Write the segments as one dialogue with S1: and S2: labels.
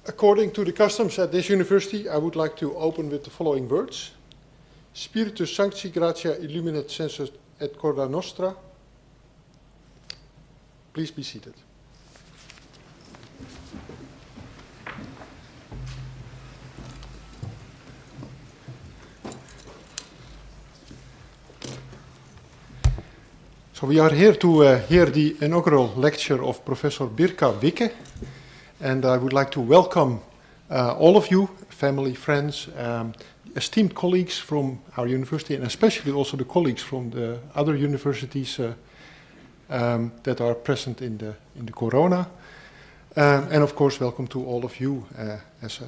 S1: According to the customs at this university, I would like to open with the following words. Spiritus Sancti Gratia Illuminat Sensus et Corda Nostra. Please be seated. So we are here to hear the inaugural lecture of Professor Birka Wicke, and I would like to welcome all of you, family, friends, esteemed colleagues from our university, and especially also the colleagues from the other universities that are present in the Corona. And of course, welcome to all of you as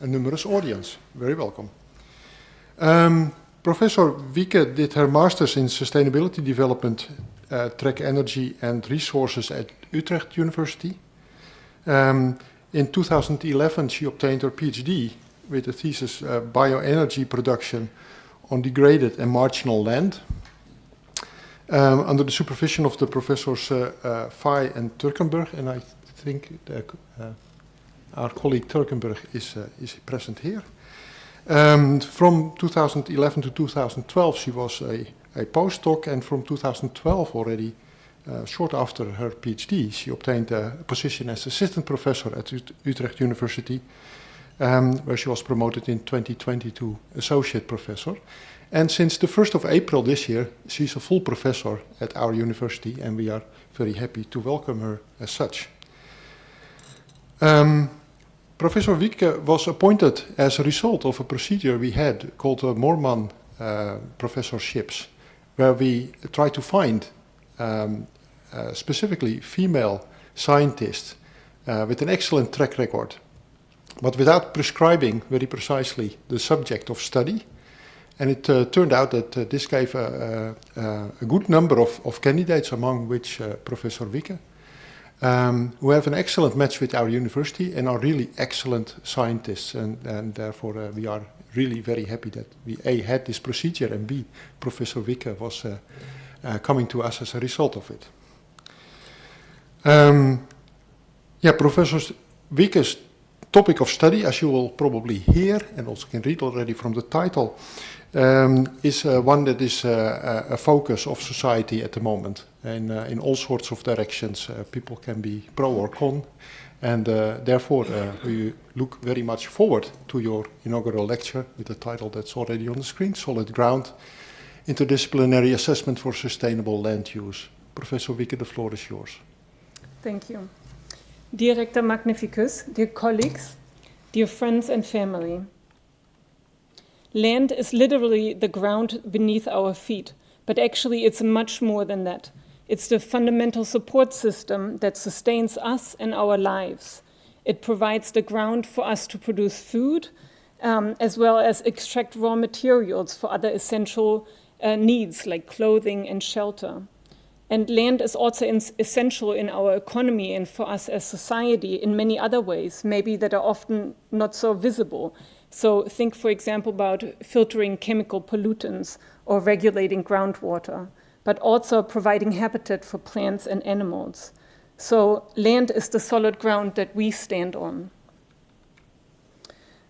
S1: a numerous audience. Very welcome. Professor Wicke did her master's in sustainability development, track energy and resources at Utrecht University. In 2011, she obtained her PhD with the thesis Bioenergy Production on Degraded and Marginal Land, under the supervision of the professors Fay and Turkenberg, and I think our colleague Turkenberg is present here. From 2011 to 2012, she was a postdoc, and from 2012 already, short after her PhD, she obtained a position as assistant professor at Utrecht University, where she was promoted in 2020 to associate professor. And since the 1st of April this year, she's a full professor at our university, and we are very happy to welcome her as such. Professor Wicke was appointed as a result of a procedure we had called the Moorman professorships, where we try to find specifically female scientists with an excellent track record, but without prescribing very precisely the subject of study. And it turned out that this gave a good number of candidates, among which Professor Wicke, who have an excellent match with our university and are really excellent scientists. And therefore we are really very happy that we A, had this procedure, and B, Professor Wicke was coming to us as a result of it. Professor Wicke's topic of study, as you will probably hear and also can read already from the title, is one that is a focus of society at the moment. And in all sorts of directions, people can be pro or con. And therefore, we look very much forward to your inaugural lecture with the title that's already on the screen, Solid Ground, Interdisciplinary Assessment for Sustainable Land Use. Professor Wicke, the floor is yours.
S2: Thank you. Dear Rector Magnificus, dear colleagues, dear friends and family. Land is literally the ground beneath our feet, but actually it's much more than that. It's the fundamental support system that sustains us and our lives. It provides the ground for us to produce food, as well as extract raw materials for other essential needs like clothing and shelter. And land is also essential in our economy and for us as society in many other ways, maybe that are often not so visible. So think, for example, about filtering chemical pollutants or regulating groundwater, but also providing habitat for plants and animals. So land is the solid ground that we stand on.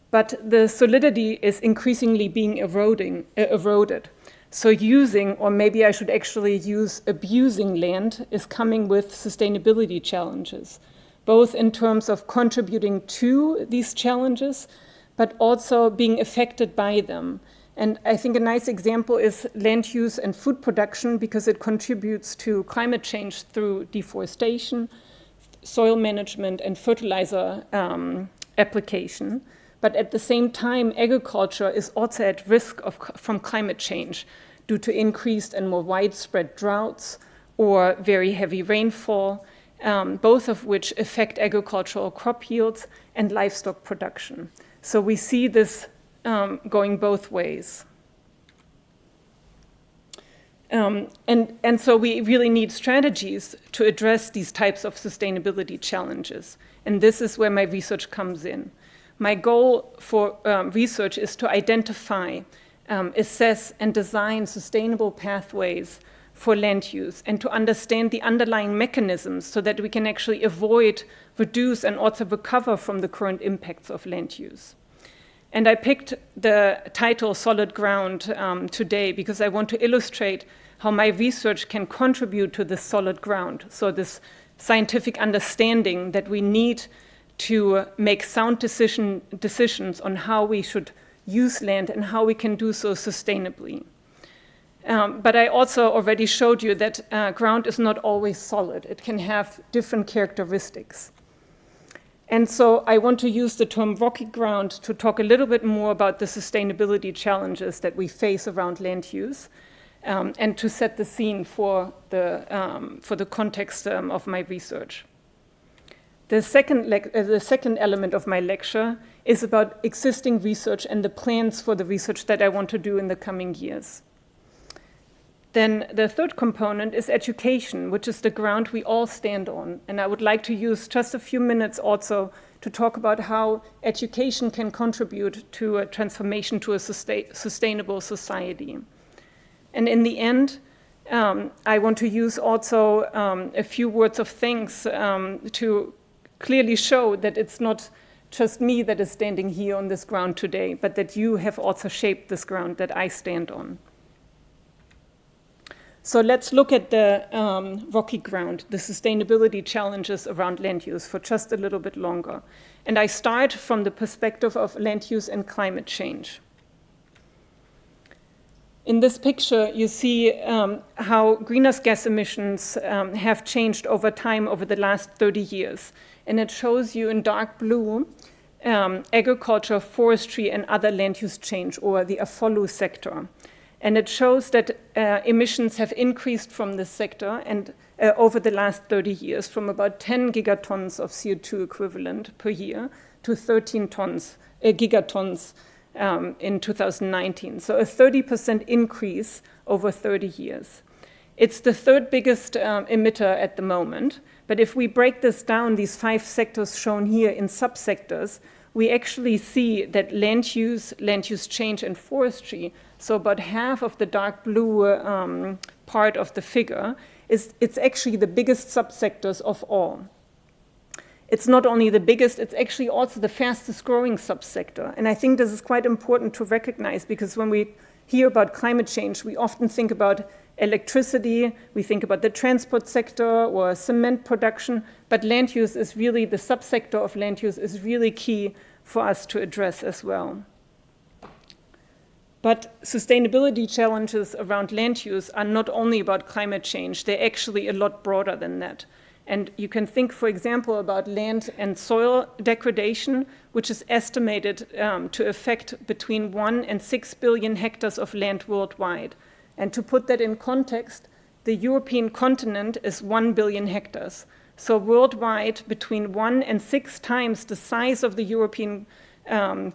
S2: But the solidity is increasingly being eroded. So using, or maybe I should actually use abusing land, is coming with sustainability challenges, both in terms of contributing to these challenges, but also being affected by them. And I think a nice example is land use and food production, because it contributes to climate change through deforestation, soil management, and fertilizer application. But at the same time, agriculture is also at risk from climate change due to increased and more widespread droughts or very heavy rainfall, both of which affect agricultural crop yields and livestock production. So we see this going both ways. And so we really need strategies to address these types of sustainability challenges. And this is where my research comes in. My goal for research is to identify, assess, and design sustainable pathways for land use, and to understand the underlying mechanisms so that we can actually avoid, reduce, and also recover from the current impacts of land use. And I picked the title Solid Ground today because I want to illustrate how my research can contribute to this solid ground, so this scientific understanding that we need to make sound decisions on how we should use land and how we can do so sustainably. But I also already showed you that ground is not always solid. It can have different characteristics. And so I want to use the term rocky ground to talk a little bit more about the sustainability challenges that we face around land use, and to set the scene for the context of my research. The second element of my lecture is about existing research and the plans for the research that I want to do in the coming years. Then the third component is education, which is the ground we all stand on. And I would like to use just a few minutes also to talk about how education can contribute to a transformation to a sustainable society. And in the end, I want to use also a few words of thanks to clearly show that it's not just me that is standing here on this ground today, but that you have also shaped this ground that I stand on. So let's look at the rocky ground, the sustainability challenges around land use for just a little bit longer. And I start from the perspective of land use and climate change. In this picture, you see how greenhouse gas emissions have changed over time over the last 30 years. And it shows you in dark blue agriculture, forestry, and other land use change, or the AFOLU sector. And it shows that emissions have increased from this sector and over the last 30 years from about 10 gigatons of CO2 equivalent per year to 13 gigatons in 2019. So a 30% increase over 30 years. It's the third biggest emitter at the moment. But if we break this down, these 5 sectors shown here in subsectors, we actually see that land use change, and forestry, so about half of the dark blue part of the figure, it's actually the biggest subsectors of all. It's not only the biggest, it's actually also the fastest growing subsector. And I think this is quite important to recognize, because when we hear about climate change, we often think about electricity, we think about the transport sector or cement production, but land use is really, the subsector of land use is really key for us to address as well. But sustainability challenges around land use are not only about climate change, they're actually a lot broader than that. And you can think, for example, about land and soil degradation, which is estimated to affect between 1 and 6 billion hectares of land worldwide. And to put that in context, the European continent is 1 billion hectares. So worldwide, between 1 and 6 times the size of the European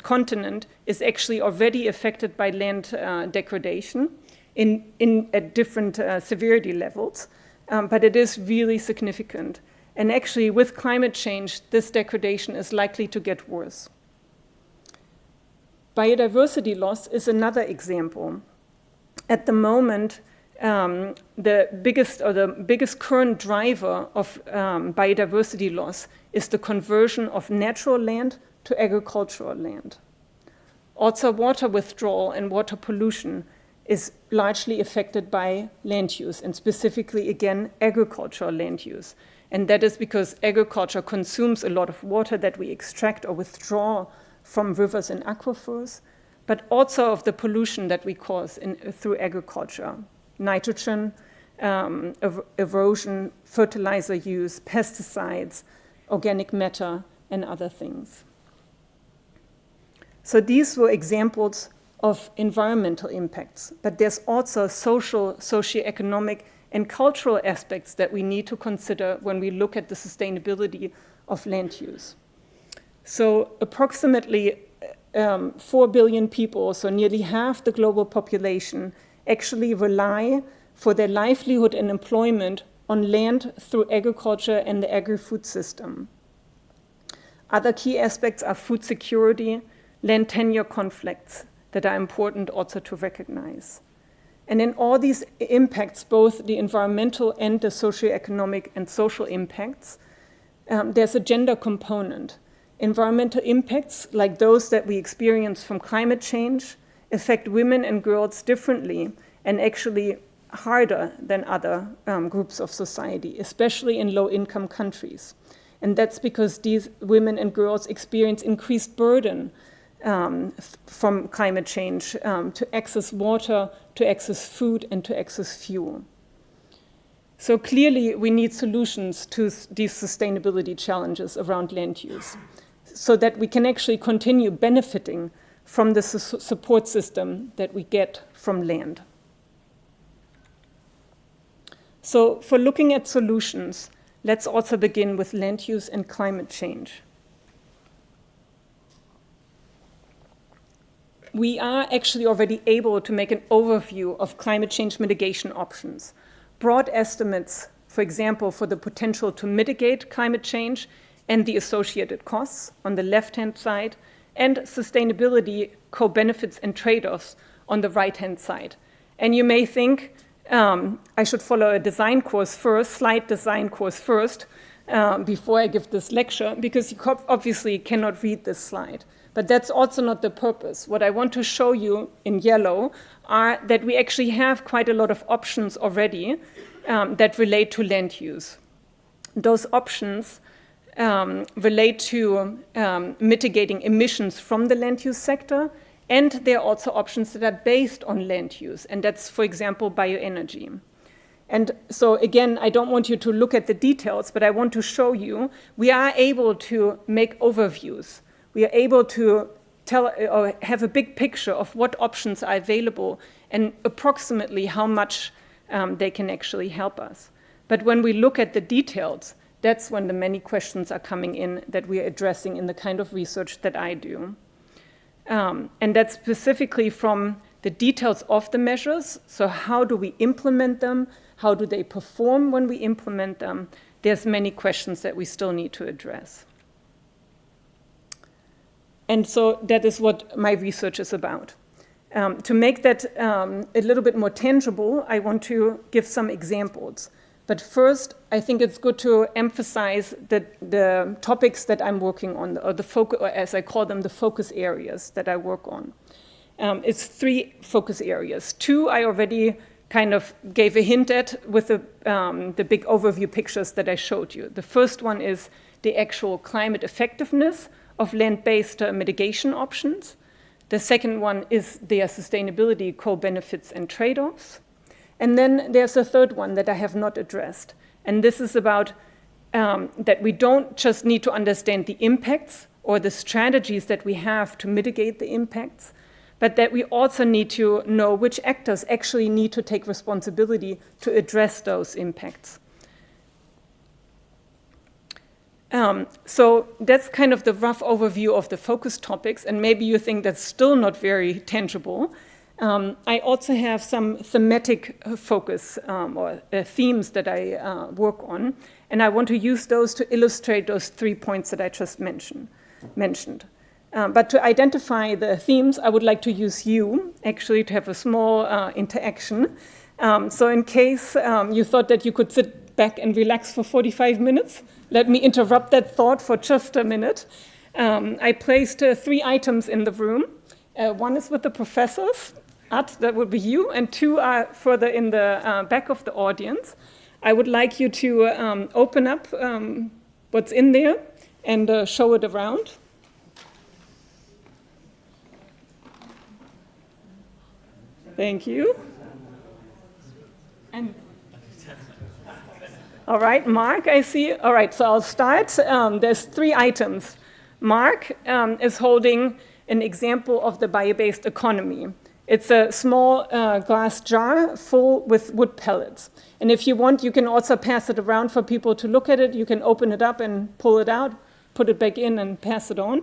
S2: continent is actually already affected by land degradation at different severity levels. But it is really significant. And actually, with climate change, this degradation is likely to get worse. Biodiversity loss is another example. At the moment, the biggest current driver of biodiversity loss is the conversion of natural land to agricultural land. Also, water withdrawal and water pollution is largely affected by land use, and specifically, again, agricultural land use. And that is because agriculture consumes a lot of water that we extract or withdraw from rivers and aquifers, but also of the pollution that we cause through agriculture. Nitrogen, erosion, fertilizer use, pesticides, organic matter, and other things. So these were examples of environmental impacts, but there's also social, socioeconomic, and cultural aspects that we need to consider when we look at the sustainability of land use. So approximately 4 billion people, so nearly half the global population, actually rely for their livelihood and employment on land through agriculture and the agri-food system. Other key aspects are food security, land tenure conflicts that are important also to recognize. And in all these impacts, both the environmental and the socioeconomic and social impacts, there's a gender component. Environmental impacts, like those that we experience from climate change, affect women and girls differently and actually harder than other groups of society, especially in low-income countries. And that's because these women and girls experience increased burden from climate change to access water, to access food, and to access fuel. So clearly, we need solutions to these sustainability challenges around land use so that we can actually continue benefiting from the support system that we get from land. So for looking at solutions, let's also begin with land use and climate change. We are actually already able to make an overview of climate change mitigation options. Broad estimates, for example, for the potential to mitigate climate change and the associated costs on the left-hand side, and sustainability, co-benefits and trade-offs on the right-hand side. And you may think, I should follow a design course first, slide design course first, before I give this lecture, because you obviously cannot read this slide. But that's also not the purpose. What I want to show you in yellow are that we actually have quite a lot of options already that relate to land use. Those options relate to mitigating emissions from the land use sector, and there are also options that are based on land use, and that's, for example, bioenergy. And so again, I don't want you to look at the details, but I want to show you we are able to make overviews. We are able to tell or have a big picture of what options are available and approximately how much they can actually help us. But when we look at the details, that's when the many questions are coming in that we are addressing in the kind of research that I do. And that's specifically from the details of the measures. So how do we implement them? How do they perform when we implement them? There's many questions that we still need to address. And so that is what my research is about. To make that a little bit more tangible, I want to give some examples. But first, I think it's good to emphasize the topics that I'm working on, or the focus, or as I call them, the focus areas that I work on. It's 3 focus areas. 2 I already kind of gave a hint at with the big overview pictures that I showed you. The first one is the actual climate effectiveness of land-based mitigation options. The second one is their sustainability, co-benefits and trade-offs. And then there's a third one that I have not addressed. And this is about that we don't just need to understand the impacts or the strategies that we have to mitigate the impacts, but that we also need to know which actors actually need to take responsibility to address those impacts. So that's kind of the rough overview of the focus topics, and maybe you think that's still not very tangible. I also have some thematic focus or themes that I work on, and I want to use those to illustrate those 3 points that I just mentioned. But to identify the themes, I would like to use you, actually, to have a small interaction. So in case you thought that you could sit back and relax for 45 minutes, let me interrupt that thought for just a minute. I placed 3 items in the room. One is with the professors. At, that would be you, and 2 are further in the back of the audience. I would like you to open up what's in there and show it around. Thank you. And all right, Mark, I see. All right, so I'll start. There's 3 items. Mark is holding an example of the bio-based economy. It's a small glass jar full with wood pellets. And if you want, you can also pass it around for people to look at it. You can open it up and pull it out, put it back in and pass it on.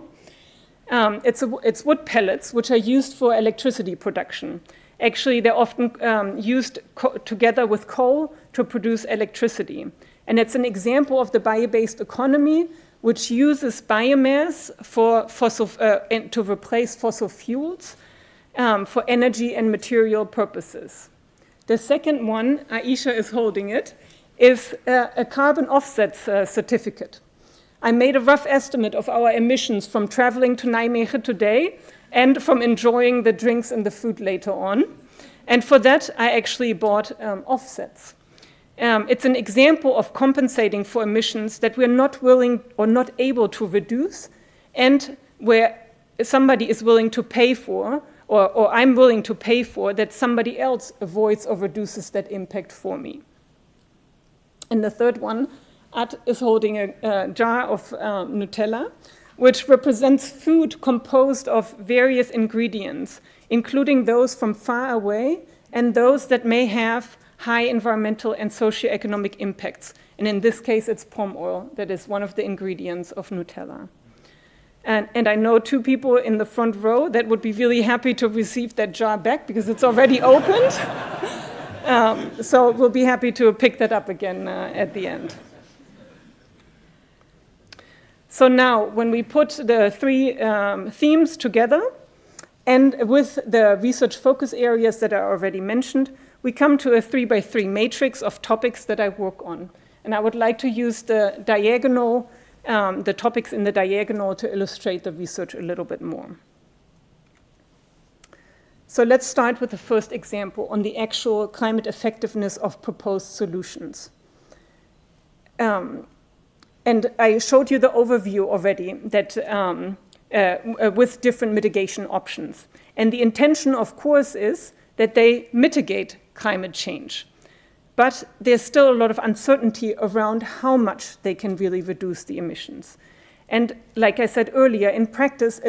S2: It's wood pellets, which are used for electricity production. Actually, they're often used together with coal to produce electricity. And it's an example of the bio-based economy, which uses biomass to replace fossil fuels for energy and material purposes. The second one, Aisha is holding it, is a carbon offset certificate. I made a rough estimate of our emissions from traveling to Nijmegen today and from enjoying the drinks and the food later on. And for that, I actually bought offsets. It's an example of compensating for emissions that we're not willing or not able to reduce, and where somebody is willing to pay for, or I'm willing to pay for, that somebody else avoids or reduces that impact for me. And the third one, Ad is holding a jar of Nutella, which represents food composed of various ingredients, including those from far away and those that may have high environmental and socioeconomic impacts. And in this case, it's palm oil that is one of the ingredients of Nutella. And I know 2 people in the front row that would be really happy to receive that jar back because it's already opened. So we'll be happy to pick that up again at the end. So now, when we put the 3 themes together, and with the research focus areas that are already mentioned, we come to a 3x3 matrix of topics that I work on. And I would like to use the diagonal, the topics in the diagonal to illustrate the research a little bit more. So let's start with the first example on the actual climate effectiveness of proposed solutions. And I showed you the overview already that with different mitigation options. And the intention, of course, is that they mitigate climate change. But there's still a lot of uncertainty around how much they can really reduce the emissions. And like I said earlier, in practice,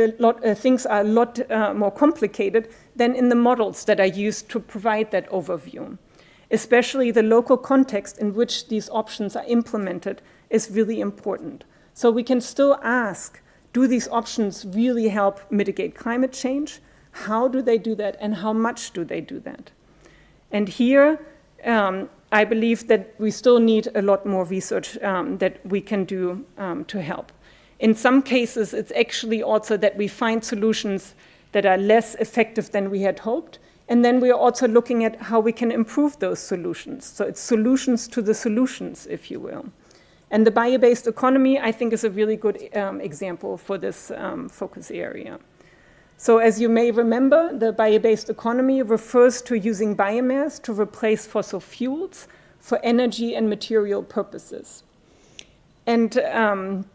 S2: things are a lot more complicated than in the models that I used to provide that overview. Especially the local context in which these options are implemented is really important. So we can still ask, do these options really help mitigate climate change? How do they do that, and how much do they do that? And here, I believe that we still need a lot more research that we can do to help. In some cases, it's actually also that we find solutions that are less effective than we had hoped, and then we are also looking at how we can improve those solutions. So it's solutions to the solutions, if you will. And the bio-based economy, I think, is a really good example for this focus area. So as you may remember, the bio-based economy refers to using biomass to replace fossil fuels for energy and material purposes. And in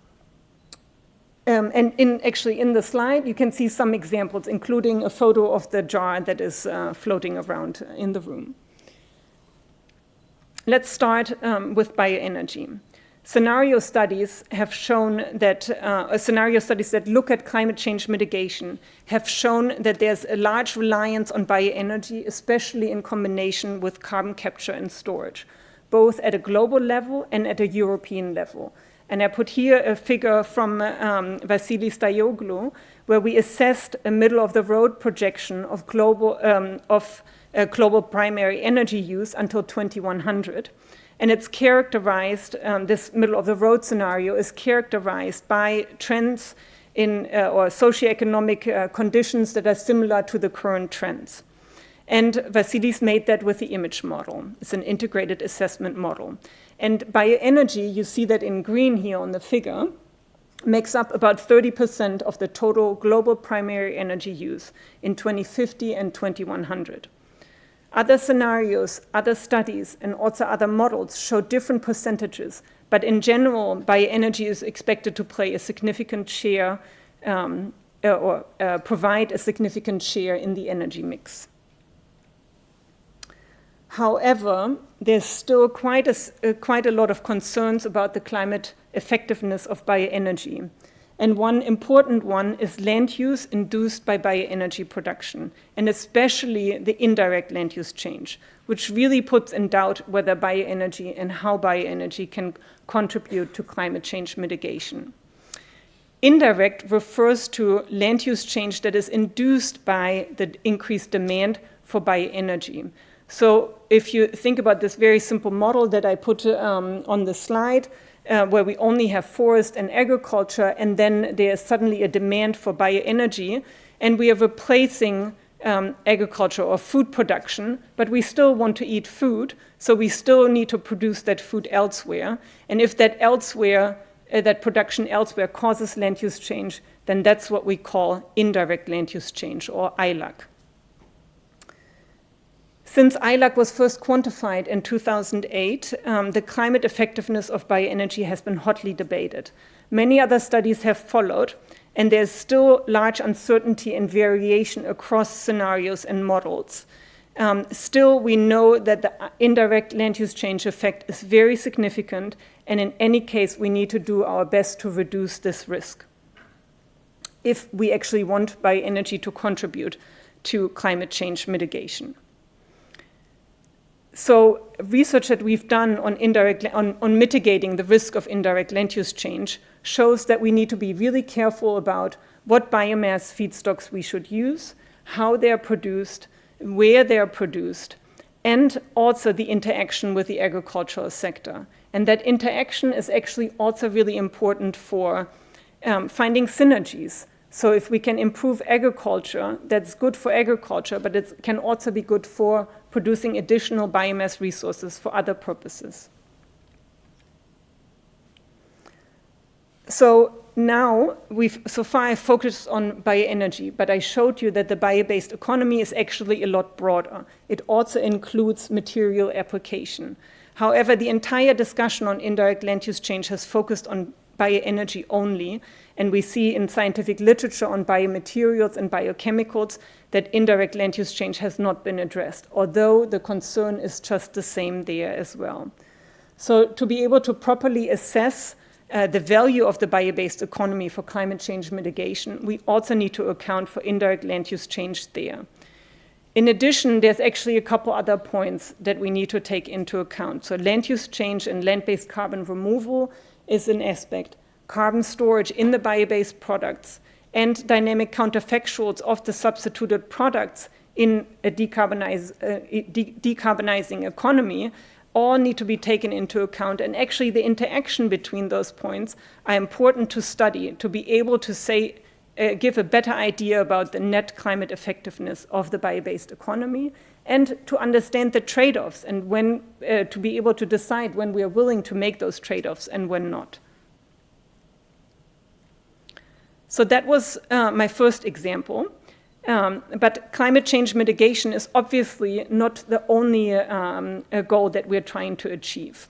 S2: the slide, you can see some examples, including a photo of the jar that is floating around in the room. Let's start with bioenergy. Scenario studies have shown that, scenario studies that look at climate change mitigation have shown that there's a large reliance on bioenergy, especially in combination with carbon capture and storage, both at a global level and at a European level. And I put here a figure from Vasilis Staioglu, where we assessed a middle-of-the-road projection of global primary energy use until 2100. And it's characterized, this middle-of-the-road scenario is characterized by trends in or socioeconomic conditions that are similar to the current trends. And Vasilis made that with the image model. It's an integrated assessment model. And bioenergy, you see that in green here on the figure, makes up about 30% of the total global primary energy use in 2050 and 2100. Other scenarios, other studies, and also other models show different percentages, but in general, bioenergy is expected to play a significant share provide a significant share in the energy mix. However, there's still quite a lot of concerns about the climate effectiveness of bioenergy. And one important one is land use induced by bioenergy production, and especially the indirect land use change, which really puts in doubt whether bioenergy and how bioenergy can contribute to climate change mitigation. Indirect refers to land use change that is induced by the increased demand for bioenergy. So if you think about this very simple model that I put on the slide, where we only have forest and agriculture, and then there's suddenly a demand for bioenergy, and we are replacing agriculture or food production, but we still want to eat food, so we still need to produce that food elsewhere. And if that that production elsewhere causes land use change, then that's what we call indirect land use change, or ILUC. Since ILUC was first quantified in 2008, the climate effectiveness of bioenergy has been hotly debated. Many other studies have followed, and there's still large uncertainty and variation across scenarios and models. Still, we know that the indirect land use change effect is very significant, and in any case, we need to do our best to reduce this risk if we actually want bioenergy to contribute to climate change mitigation. So research that we've done on mitigating the risk of indirect land use change shows that we need to be really careful about what biomass feedstocks we should use, how they are produced, where they are produced, and also the interaction with the agricultural sector. And that interaction is actually also really important for finding synergies. So if we can improve agriculture, that's good for agriculture, but it can also be good for producing additional biomass resources for other purposes. So now, so far I've focused on bioenergy, but I showed you that the bio-based economy is actually a lot broader. It also includes material application. However, the entire discussion on indirect land use change has focused on bioenergy only, and we see in scientific literature on biomaterials and biochemicals that indirect land use change has not been addressed, although the concern is just the same there as well. So to be able to properly assess the value of the bio-based economy for climate change mitigation, we also need to account for indirect land use change there. In addition, there's actually a couple other points that we need to take into account. So land use change and land-based carbon removal is an aspect. Carbon storage in the bio-based products and dynamic counterfactuals of the substituted products in a decarbonizing economy all need to be taken into account. And actually the interaction between those points are important to study, to be able to say, give a better idea about the net climate effectiveness of the bio-based economy, and to understand the trade-offs and when to be able to decide when we are willing to make those trade-offs and when not. So that was my first example. But climate change mitigation is obviously not the only goal that we're trying to achieve.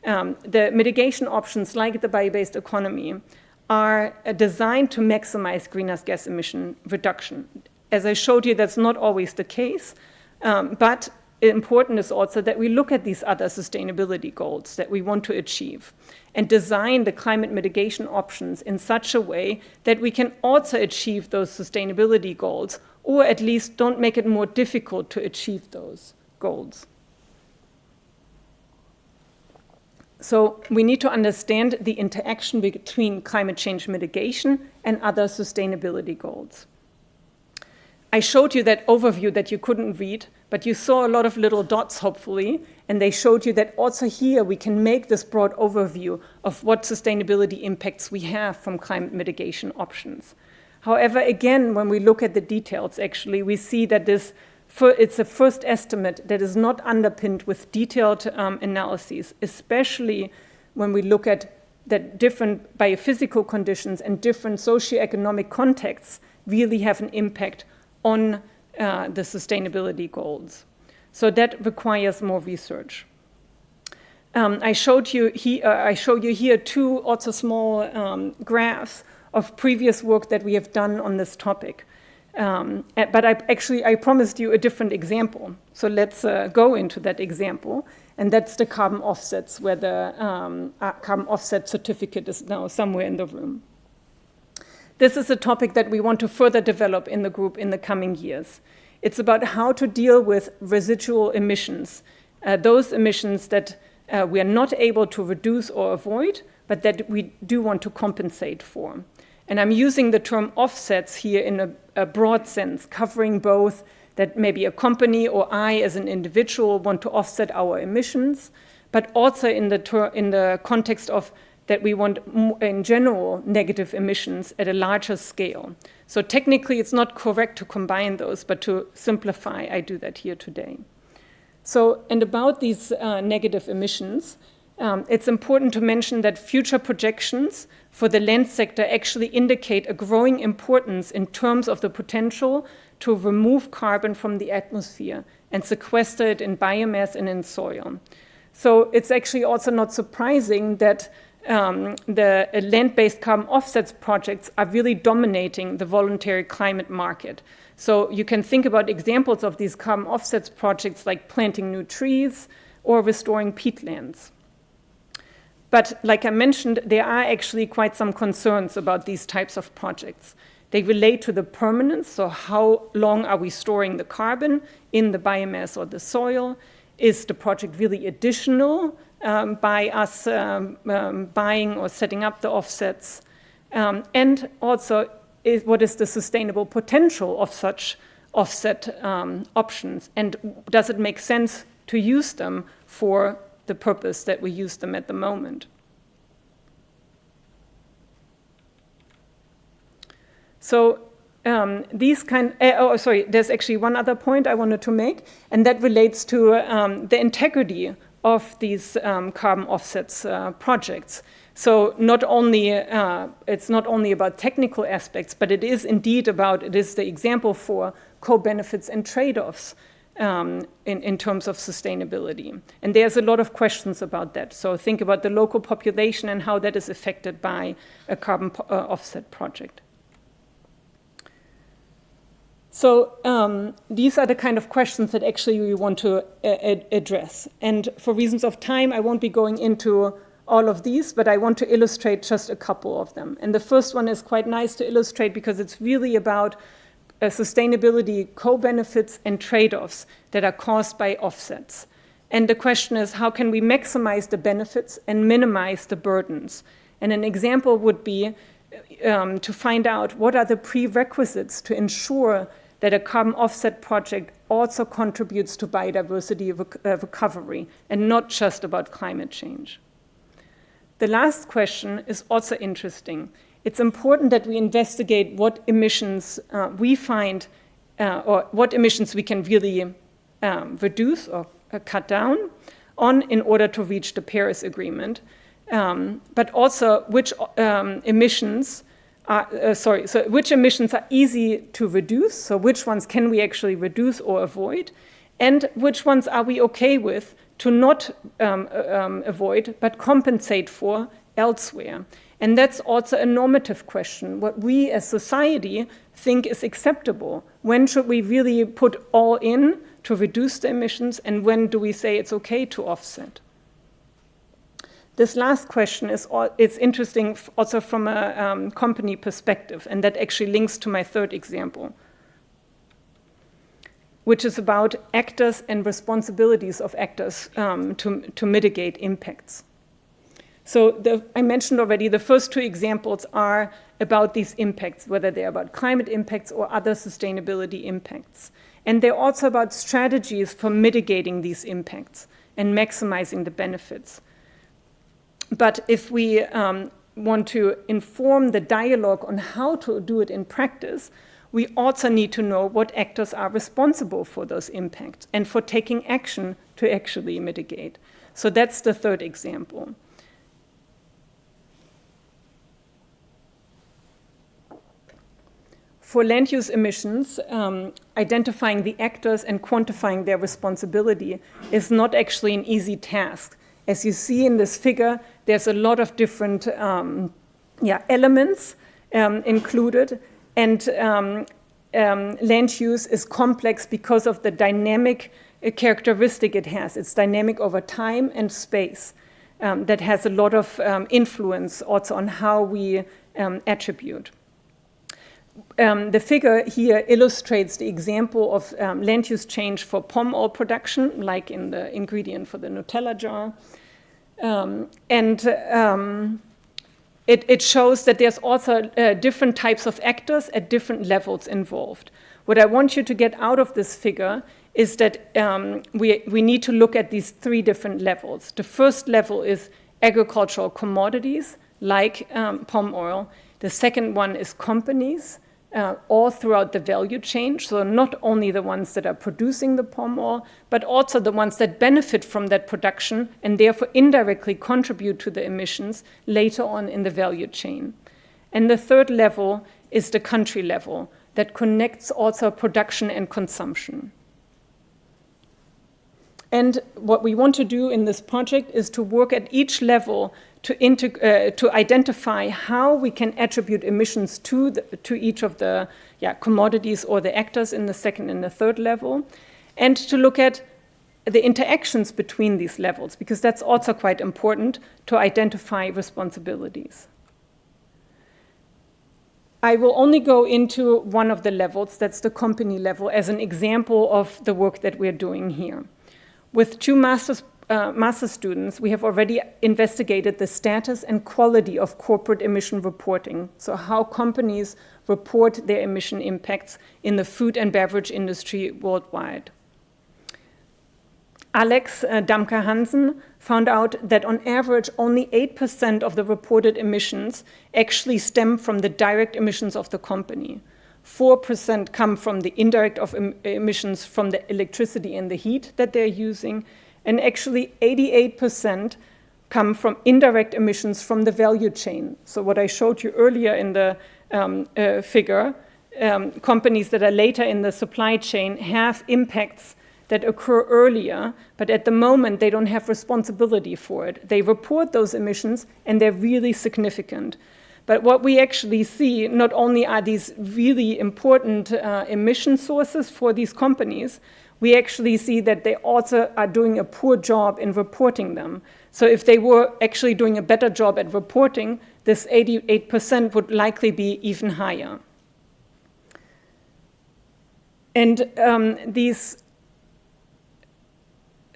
S2: The mitigation options like the bio-based economy are designed to maximize greenhouse gas emission reduction. As I showed you, that's not always the case, but important is also that we look at these other sustainability goals that we want to achieve and design the climate mitigation options in such a way that we can also achieve those sustainability goals, or at least don't make it more difficult to achieve those goals. So we need to understand the interaction between climate change mitigation and other sustainability goals. I showed you that overview that you couldn't read, but you saw a lot of little dots, hopefully, and they showed you that also here we can make this broad overview of what sustainability impacts we have from climate mitigation options. However, again, when we look at the details, actually, we see that it's a first estimate that is not underpinned with detailed analyses, especially when we look at that different biophysical conditions and different socioeconomic contexts really have an impact on the sustainability goals. So that requires more research. I showed you here two also small graphs of previous work that we have done on this topic. But I promised you a different example. So let's go into that example. And that's the carbon offsets, where the carbon offset certificate is now somewhere in the room. This is a topic that we want to further develop in the group in the coming years. It's about how to deal with residual emissions, those emissions that we are not able to reduce or avoid, but that we do want to compensate for. And I'm using the term offsets here in a broad sense, covering both that maybe a company or I as an individual want to offset our emissions, but also in the context of that we want, in general, negative emissions at a larger scale. So technically, it's not correct to combine those, but to simplify, I do that here today. So, and about these negative emissions, it's important to mention that future projections for the land sector actually indicate a growing importance in terms of the potential to remove carbon from the atmosphere and sequester it in biomass and in soil. So it's actually also not surprising that the land-based carbon offsets projects are really dominating the voluntary climate market. So you can think about examples of these carbon offsets projects like planting new trees or restoring peatlands. But like I mentioned, there are actually quite some concerns about these types of projects. They relate to the permanence, so how long are we storing the carbon in the biomass or the soil? is the project really additional by us buying or setting up the offsets? And also, what is the sustainable potential of such offset options? And does it make sense to use them for the purpose that we use them at the moment? So there's actually one other point I wanted to make, and that relates to the integrity of these carbon offsets projects. So it's not only about technical aspects, but it is the example for co-benefits and trade-offs in terms of sustainability. And there's a lot of questions about that. So think about the local population and how that is affected by a carbon offset project. So these are the kind of questions that actually we want to address. And for reasons of time, I won't be going into all of these, but I want to illustrate just a couple of them. And the first one is quite nice to illustrate because it's really about sustainability co-benefits and trade-offs that are caused by offsets. And the question is, how can we maximize the benefits and minimize the burdens? And an example would be to find out what are the prerequisites to ensure that a carbon offset project also contributes to biodiversity recovery and not just about climate change. The last question is also interesting. It's important that we investigate what emissions we find or what emissions we can really reduce or cut down on in order to reach the Paris Agreement, but also which emissions which emissions are easy to reduce, so which ones can we actually reduce or avoid, and which ones are we okay with to not avoid, but compensate for elsewhere. And that's also a normative question, what we as society think is acceptable. When should we really put all in to reduce the emissions, and when do we say it's okay to offset? This last question it's interesting also from a company perspective, and that actually links to my third example, which is about actors and responsibilities of actors to mitigate impacts. So I mentioned already the first two examples are about these impacts, whether they're about climate impacts or other sustainability impacts. And they're also about strategies for mitigating these impacts and maximizing the benefits. But if we want to inform the dialogue on how to do it in practice, we also need to know what actors are responsible for those impacts and for taking action to actually mitigate. So that's the third example. For land use emissions, identifying the actors and quantifying their responsibility is not actually an easy task. As you see in this figure, there's a lot of different elements included, and land use is complex because of the dynamic characteristic it has. It's dynamic over time and space that has a lot of influence also on how we attribute. The figure here illustrates the example of land use change for palm oil production, like in the ingredient for the Nutella jar. It shows that there's also different types of actors at different levels involved. What I want you to get out of this figure is that we need to look at these three different levels. The first level is agricultural commodities, like palm oil. The second one is companies, all throughout the value chain, so not only the ones that are producing the palm oil, but also the ones that benefit from that production and therefore indirectly contribute to the emissions later on in the value chain. And the third level is the country level that connects also production and consumption. And what we want to do in this project is to work at each level to identify how we can attribute emissions to each of the commodities or the actors in the second and the third level, and to look at the interactions between these levels, because that's also quite important to identify responsibilities. I will only go into one of the levels, that's the company level, as an example of the work that we're doing here. With 2 master students, we have already investigated the status and quality of corporate emission reporting, so how companies report their emission impacts in the food and beverage industry worldwide. Alex Damke-Hansen found out that on average only 8% of the reported emissions actually stem from the direct emissions of the company. 4% come from the indirect emissions from the electricity and the heat that they're using, and actually 88% come from indirect emissions from the value chain. So what I showed you earlier in the figure, companies that are later in the supply chain have impacts that occur earlier, but at the moment they don't have responsibility for it. They report those emissions and they're really significant. But what we actually see, not only are these really important emission sources for these companies, we actually see that they also are doing a poor job in reporting them. So if they were actually doing a better job at reporting, this 88% would likely be even higher. And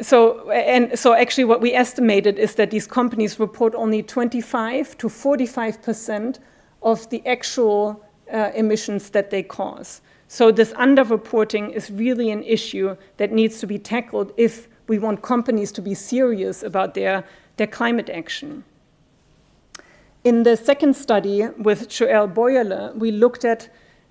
S2: So actually what we estimated is that these companies report only 25 to 45% of the actual emissions that they cause. So this underreporting is really an issue that needs to be tackled if we want companies to be serious about their climate action. In the second study with Joël Boyerle, we looked at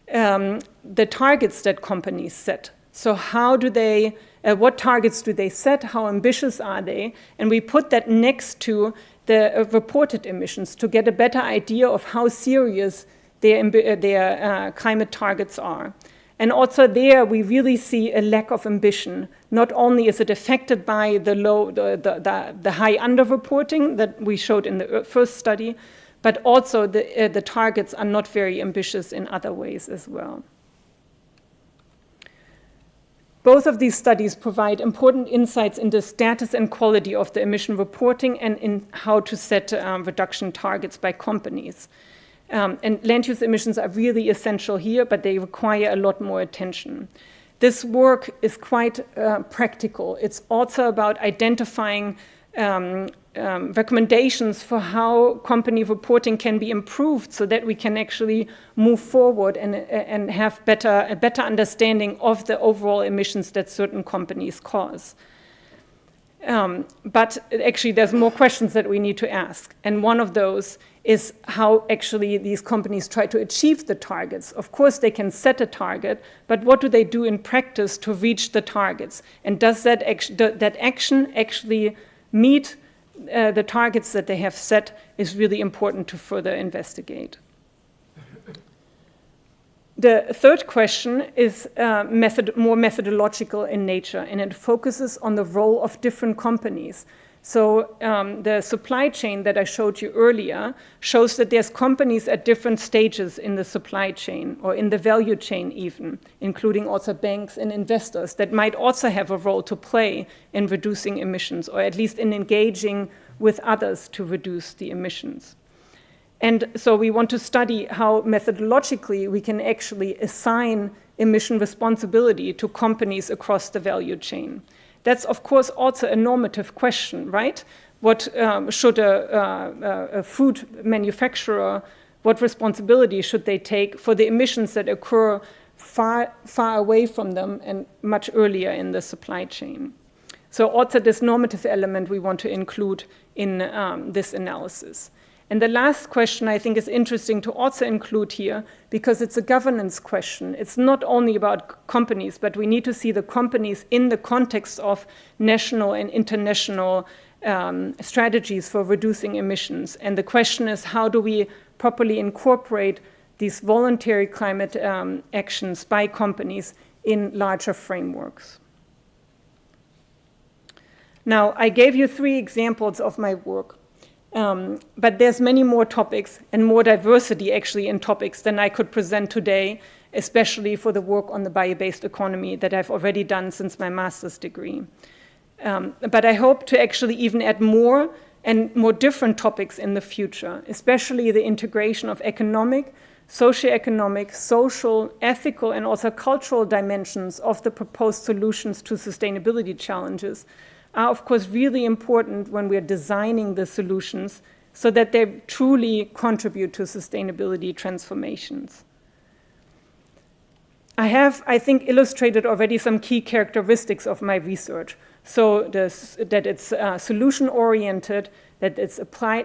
S2: the targets that companies set. So how do they, what targets do they set? How ambitious are they? And we put that next to the reported emissions to get a better idea of how serious their climate targets are. And also there, we really see a lack of ambition. Not only is it affected by the high underreporting that we showed in the first study, but also the targets are not very ambitious in other ways as well. Both of these studies provide important insights into status and quality of the emission reporting and in how to set reduction targets by companies. And land use emissions are really essential here, but they require a lot more attention. This work is quite practical. It's also about identifying recommendations for how company reporting can be improved so that we can actually move forward and have a better understanding of the overall emissions that certain companies cause. But actually there's more questions that we need to ask. And one of those is how actually these companies try to achieve the targets. Of course, they can set a target, but what do they do in practice to reach the targets? And does that action actually meet the targets that they have set is really important to further investigate. The third question is more methodological in nature, and it focuses on the role of different companies. So the supply chain that I showed you earlier shows that there's companies at different stages in the supply chain or in the value chain even, including also banks and investors that might also have a role to play in reducing emissions or at least in engaging with others to reduce the emissions. And so we want to study how methodologically we can actually assign emission responsibility to companies across the value chain. That's, of course, also a normative question, right? What should a food manufacturer, what responsibility should they take for the emissions that occur far, far away from them and much earlier in the supply chain? So also this normative element we want to include in this analysis. And the last question I think is interesting to also include here because it's a governance question. It's not only about companies, but we need to see the companies in the context of national and international strategies for reducing emissions. And the question is, how do we properly incorporate these voluntary climate actions by companies in larger frameworks? Now, I gave you 3 examples of my work. But there's many more topics and more diversity actually in topics than I could present today, especially for the work on the bio-based economy that I've already done since my master's degree. But I hope to actually even add more and more different topics in the future, especially the integration of economic, socioeconomic, social, ethical, and also cultural dimensions of the proposed solutions to sustainability challenges are, of course, really important when we're designing the solutions so that they truly contribute to sustainability transformations. I have, I think, illustrated already some key characteristics of my research. So that it's solution-oriented, that it's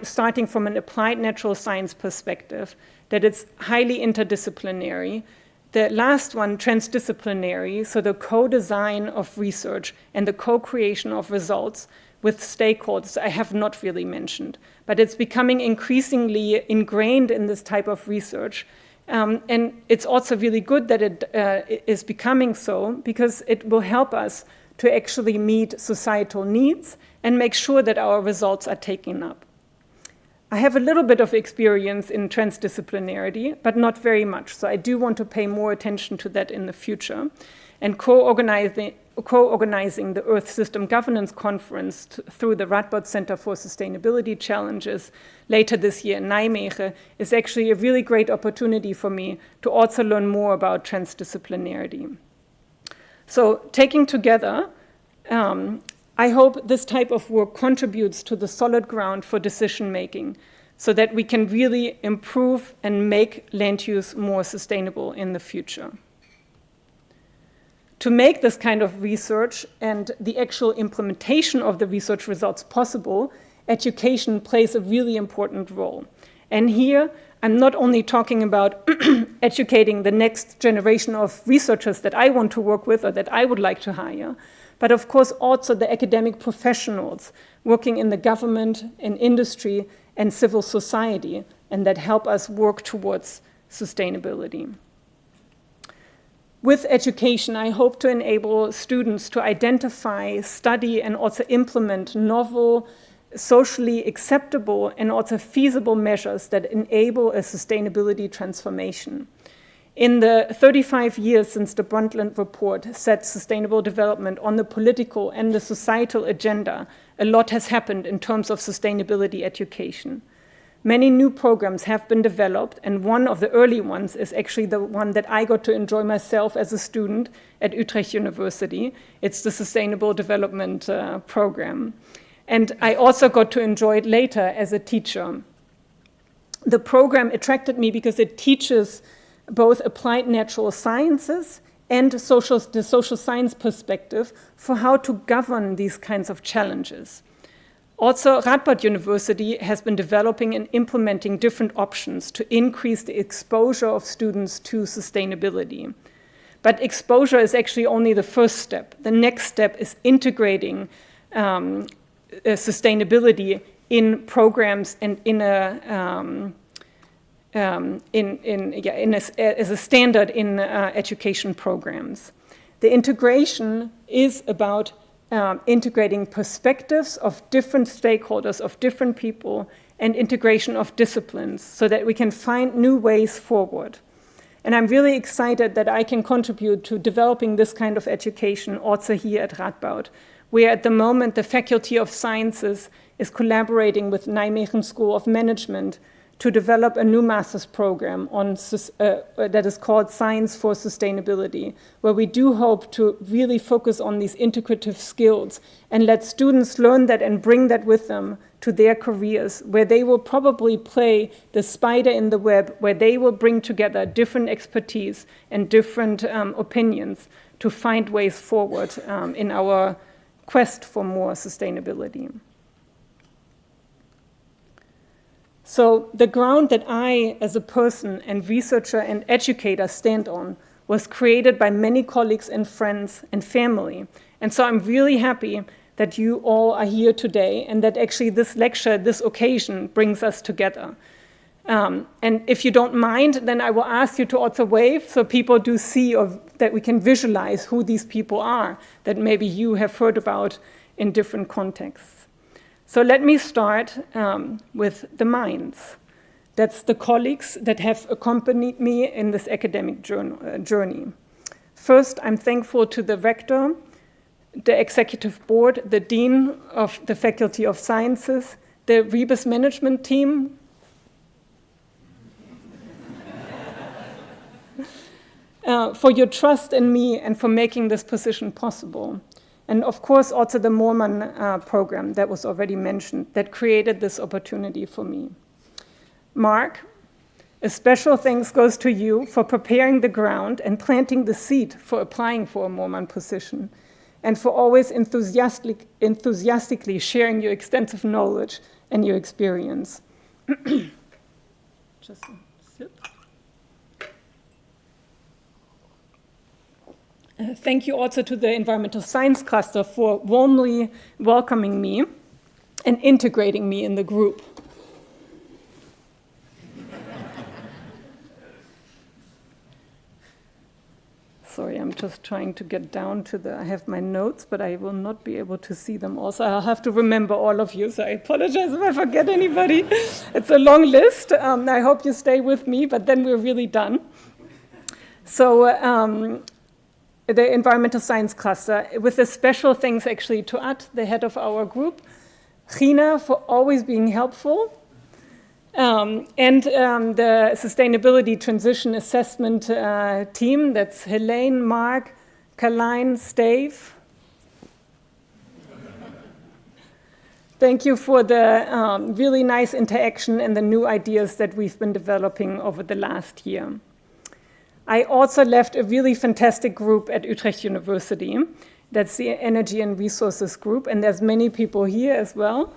S2: starting from an applied natural science perspective, that it's highly interdisciplinary. The last one, transdisciplinary, so the co-design of research and the co-creation of results with stakeholders, I have not really mentioned. But it's becoming increasingly ingrained in this type of research. And it's also really good that it is becoming so, because it will help us to actually meet societal needs and make sure that our results are taken up. I have a little bit of experience in transdisciplinarity, but not very much. So I do want to pay more attention to that in the future. And co-organizing the Earth System Governance Conference through the Radboud Center for Sustainability Challenges later this year in Nijmegen is actually a really great opportunity for me to also learn more about transdisciplinarity. So taking together, I hope this type of work contributes to the solid ground for decision making so that we can really improve and make land use more sustainable in the future. To make this kind of research and the actual implementation of the research results possible, education plays a really important role. And here, I'm not only talking about educating the next generation of researchers that I want to work with or that I would like to hire, but of course also the academic professionals working in the government, in industry, and civil society, and that help us work towards sustainability. With education, I hope to enable students to identify, study, and also implement novel, socially acceptable, and also feasible measures that enable a sustainability transformation. In the 35 years since the Brundtland Report set sustainable development on the political and the societal agenda, a lot has happened in terms of sustainability education. Many new programs have been developed, and one of the early ones is actually the one that I got to enjoy myself as a student at Utrecht University. It's the Sustainable Development Program. And I also got to enjoy it later as a teacher. The program attracted me because it teaches both applied natural sciences and the social science perspective for how to govern these kinds of challenges. Also, Radboud University has been developing and implementing different options to increase the exposure of students to sustainability. But exposure is actually only the first step. The next step is integrating sustainability in programs and as a standard in education programs. The integration is about integrating perspectives of different stakeholders, of different people, and integration of disciplines so that we can find new ways forward. And I'm really excited that I can contribute to developing this kind of education also here at Radboud, where at the moment the Faculty of Sciences is collaborating with Nijmegen School of Management to develop a new master's program on, that is called Science for Sustainability, where we do hope to really focus on these integrative skills and let students learn that and bring that with them to their careers, where they will probably play the spider in the web, where they will bring together different expertise and different opinions to find ways forward in our quest for more sustainability. So the ground that I, as a person and researcher and educator, stand on was created by many colleagues and friends and family. And so I'm really happy that you all are here today and that actually this lecture, this occasion, brings us together. And if you don't mind, then I will ask you to also wave so people do see or that we can visualize who these people are that maybe you have heard about in different contexts. So let me start with the minds. That's the colleagues that have accompanied me in this academic journey. First, I'm thankful to the rector, the executive board, the dean of the Faculty of Sciences, the Rebus management team, for your trust in me and for making this position possible. And of course, also the Moorman program that was already mentioned that created this opportunity for me. Mark, a special thanks goes to you for preparing the ground and planting the seed for applying for a Moorman position, and for always enthusiastically sharing your extensive knowledge and your experience. Just a sip. Thank you also to the Environmental Science Cluster for warmly welcoming me and integrating me in the group. Sorry, I'm just trying to get down to I have my notes, but I will not be able to see them all. So I'll have to remember all of you, so I apologize if I forget anybody. It's a long list. I hope you stay with me, but then we're really done. So the Environmental Science Cluster, with a special thanks actually to Ad, the head of our group, Gina for always being helpful, and the Sustainability Transition Assessment team, that's Helene, Mark, Carline, Stave. Thank you for the really nice interaction and the new ideas that we've been developing over the last year. I also left a really fantastic group at Utrecht University. That's the Energy and Resources group, and there's many people here as well.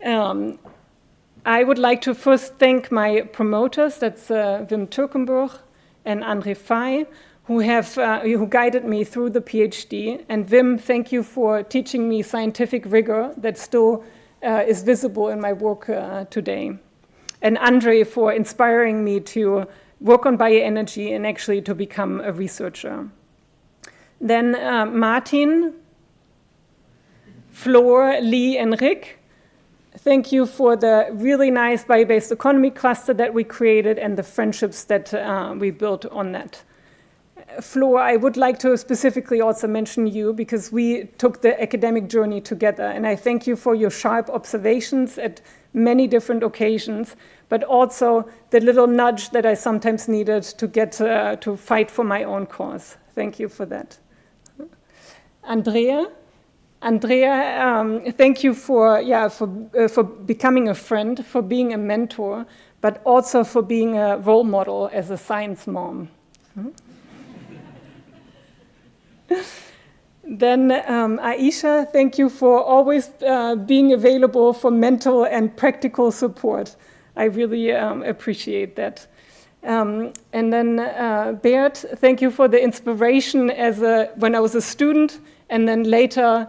S2: I would like to first thank my promoters, that's Wim Turkenburg and André Fay, who guided me through the PhD. And Wim, thank you for teaching me scientific rigor that still is visible in my work today. And André for inspiring me to work on bioenergy and actually to become a researcher. Then Martin, Floor, Lee, and Rick, thank you for the really nice bio-based economy cluster that we created and the friendships that we built on that. Floor, I would like to specifically also mention you because we took the academic journey together, and I thank you for your sharp observations at many different occasions, but also the little nudge that I sometimes needed to get to fight for my own cause. Thank you for that. Andrea, thank you for becoming a friend, for being a mentor, but also for being a role model as a science mom. Then Aisha, thank you for always being available for mental and practical support. I really appreciate that. And then Bert, thank you for the inspiration when I was a student, and then later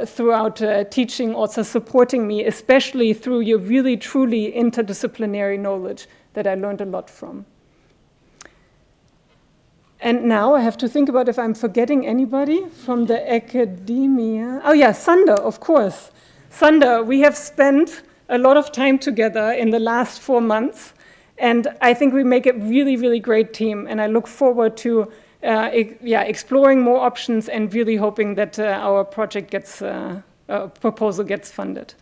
S2: throughout teaching, also supporting me, especially through your really truly interdisciplinary knowledge that I learned a lot from. And now I have to think about if I'm forgetting anybody from the academia. Oh yeah, Sander, of course. Sander, we have spent a lot of time together in the last 4 months, and I think we make a really, really great team, and I look forward to exploring more options and really hoping that our project proposal gets funded.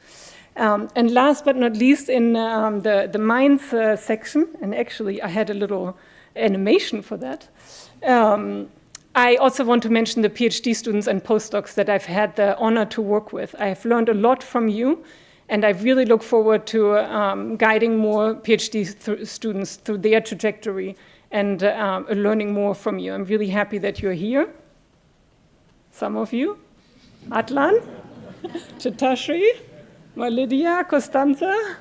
S2: And last but not least, in the Minds section, and actually I had a little animation for that, I also want to mention the PhD students and postdocs that I've had the honor to work with. I have learned a lot from you, and I really look forward to guiding more PhD students through their trajectory and learning more from you. I'm really happy that you're here. Some of you. Atlan, Chetashri, Lydia, Costanza.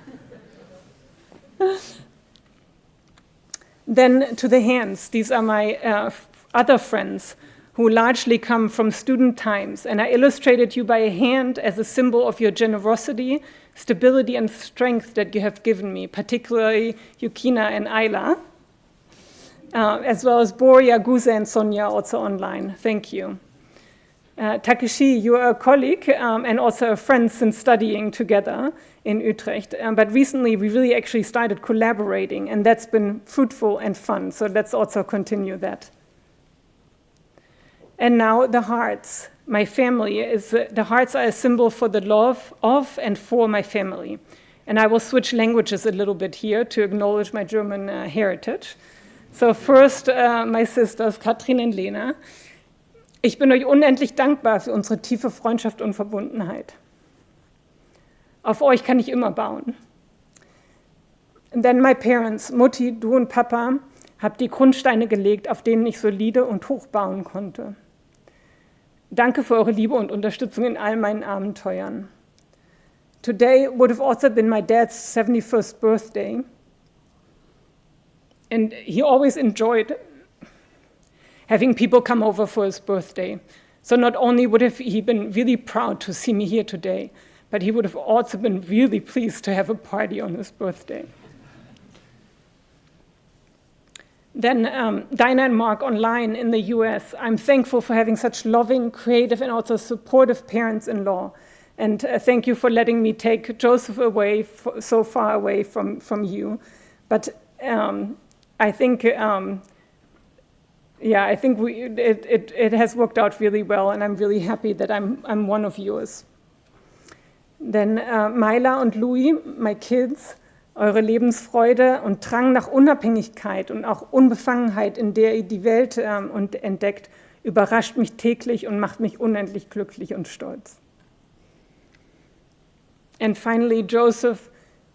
S2: Then to the hands. These are my other friends who largely come from student times, and I illustrated you by a hand as a symbol of your generosity, stability, and strength that you have given me, particularly Yukina and Ayla, as well as Boria, Guza, and Sonia also online. Thank you. Takeshi, you are a colleague and also a friend since studying together in Utrecht, but recently we really actually started collaborating, and that's been fruitful and fun, so let's also continue that. And now the hearts. my family is, the hearts are a symbol for the love of and for my family. And I will switch languages a little bit here to acknowledge my German heritage. So first, my sisters, Katrin and Lena. Ich bin euch unendlich dankbar für unsere tiefe Freundschaft und Verbundenheit. Auf euch kann ich immer bauen. And then my parents, Mutti, du und Papa, habt die Grundsteine gelegt, auf denen ich solide und hoch bauen konnte. Danke für eure Liebe und Unterstützung in all meinen Abenteuern. Today would have also been my dad's 71st birthday. And he always enjoyed having people come over for his birthday. So not only would have he been really proud to see me here today, but he would have also been really pleased to have a party on his birthday. Then Dinah and Mark online in the US. I'm thankful for having such loving, creative, and also supportive parents-in-law. And thank you for letting me take Joseph away, so far away from you. But I think, I think it has worked out really well, and I'm really happy that I'm one of yours. Then Myla und Louis, my kids, eure Lebensfreude und Drang nach Unabhängigkeit und auch Unbefangenheit, in der ihr die Welt entdeckt, überrascht mich täglich und macht mich unendlich glücklich und stolz. And finally, Joseph,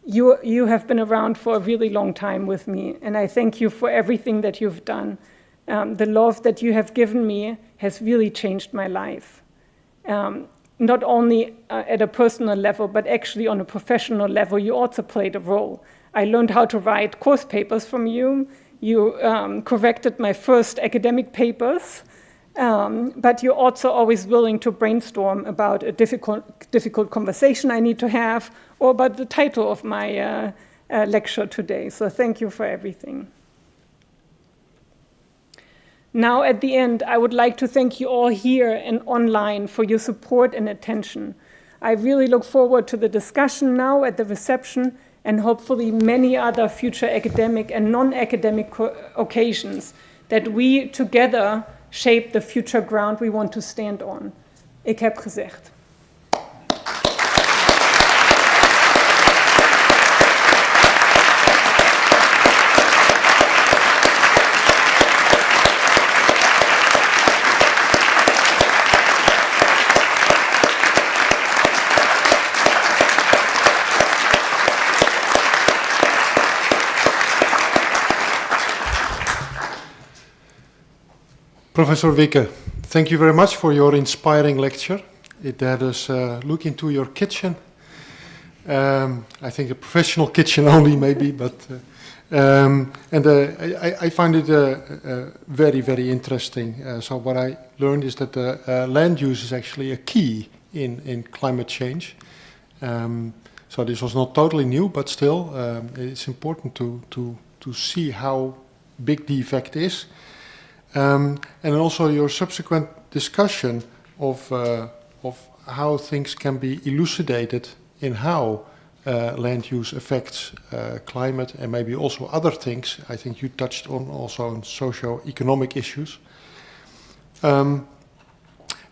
S2: you have been around for a really long time with me, and I thank you for everything that you've done. The love that you have given me has really changed my life. Not only at a personal level, but actually on a professional level, you also played a role. I learned how to write course papers from you. You corrected my first academic papers, but you're also always willing to brainstorm about a difficult conversation I need to have, or about the title of my lecture today. So thank you for everything. Now, at the end, I would like to thank you all here and online for your support and attention. I really look forward to the discussion now at the reception and hopefully many other future academic and non-academic occasions that we together shape the future ground we want to stand on. Ik heb gezegd.
S1: Professor Wicke, thank you very much for your inspiring lecture. It had us look into your kitchen. I think a professional kitchen only maybe, but I find it very, very interesting. So what I learned is that land use is actually a key in climate change. So this was not totally new, but still it's important to see how big the effect is. And also your subsequent discussion of how things can be elucidated in how land use affects climate and maybe also other things. I think you touched on also on socio-economic issues. And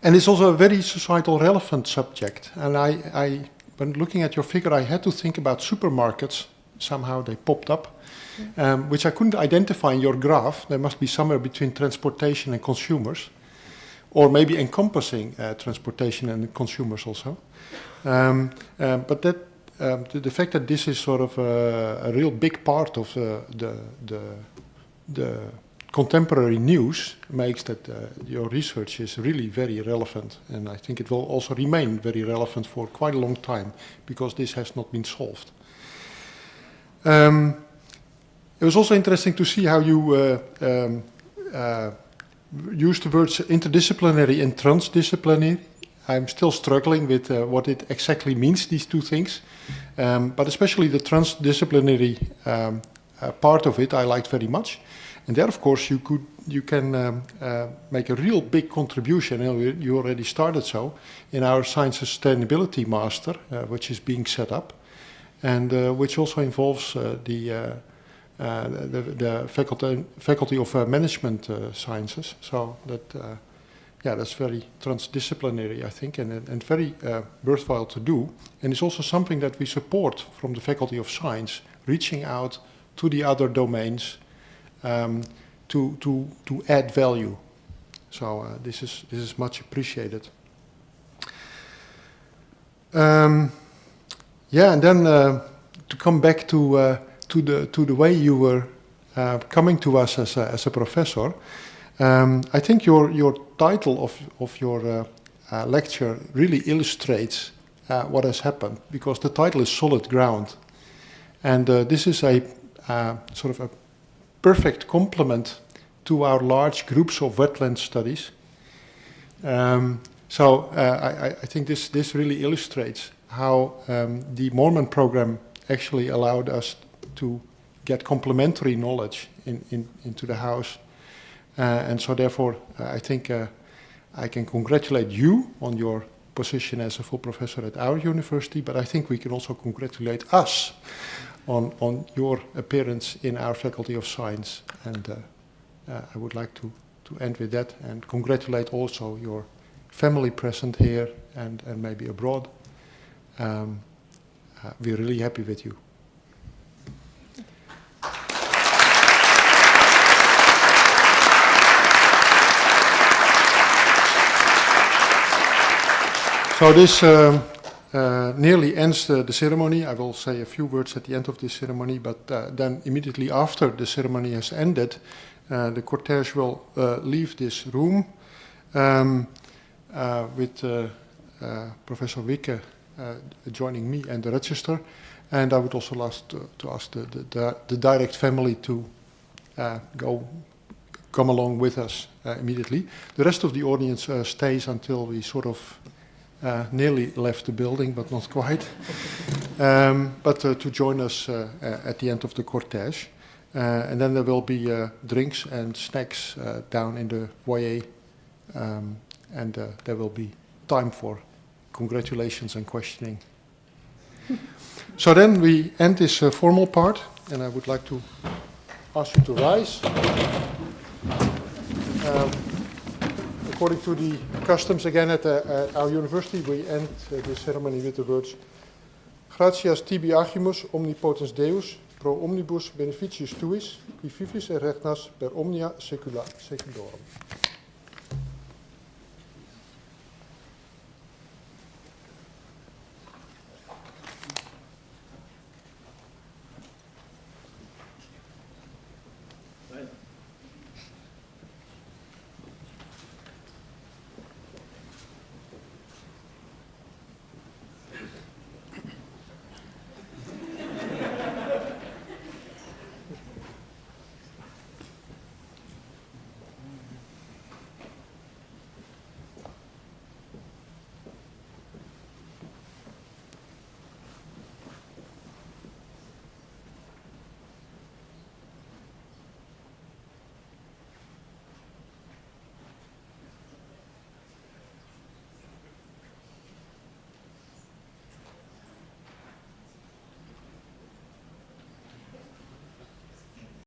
S1: it's also a very societal relevant subject. And when looking at your figure, I had to think about supermarkets. Somehow they popped up. Which I couldn't identify in your graph. There must be somewhere between transportation and consumers, or maybe encompassing transportation and consumers also. But that the fact that this is sort of a real big part of the contemporary news makes that your research is really very relevant, and I think it will also remain very relevant for quite a long time because this has not been solved. It was also interesting to see how you use the words interdisciplinary and transdisciplinary. I'm still struggling with what it exactly means, these two things. But especially the transdisciplinary part of it I liked very much. And there, of course, you can make a real big contribution, and you already started so, in our Science and Sustainability Master, which is being set up, and which also involves the Faculty of Management Sciences. So that that's very transdisciplinary, I think, and very worthwhile to do. And it's also something that we support from the Faculty of Science, reaching out to the other domains to add value. So this is much appreciated. And then to come back to the way you were coming to us as a professor, I think your title of your lecture really illustrates what has happened, because the title is Solid Ground, and this is a sort of a perfect complement to our large groups of wetland studies. So I think this really illustrates how the Mormon program actually allowed us to get complementary knowledge into the house. And so therefore, I think I can congratulate you on your position as a full professor at our university, but I think we can also congratulate us on your appearance in our Faculty of Science. And I would like to end with that and congratulate also your family present here and maybe abroad. We're really happy with you. So this nearly ends the ceremony. I will say a few words at the end of this ceremony, but then immediately after the ceremony has ended, the cortege will leave this room with Professor Wicke joining me and the register. And I would also like to ask the direct family to come along with us immediately. The rest of the audience stays until we sort of nearly left the building, but not quite. But to join us at the end of the cortege. And then there will be drinks and snacks down in the foyer. And there will be time for congratulations and questioning. So then we end this formal part, and I would like to ask you to rise. According to the customs again at our university, we end this ceremony with the words Gratias tibi agimus omnipotens Deus pro omnibus beneficius tuis, qui vivis et regnas per omnia secula seculorum.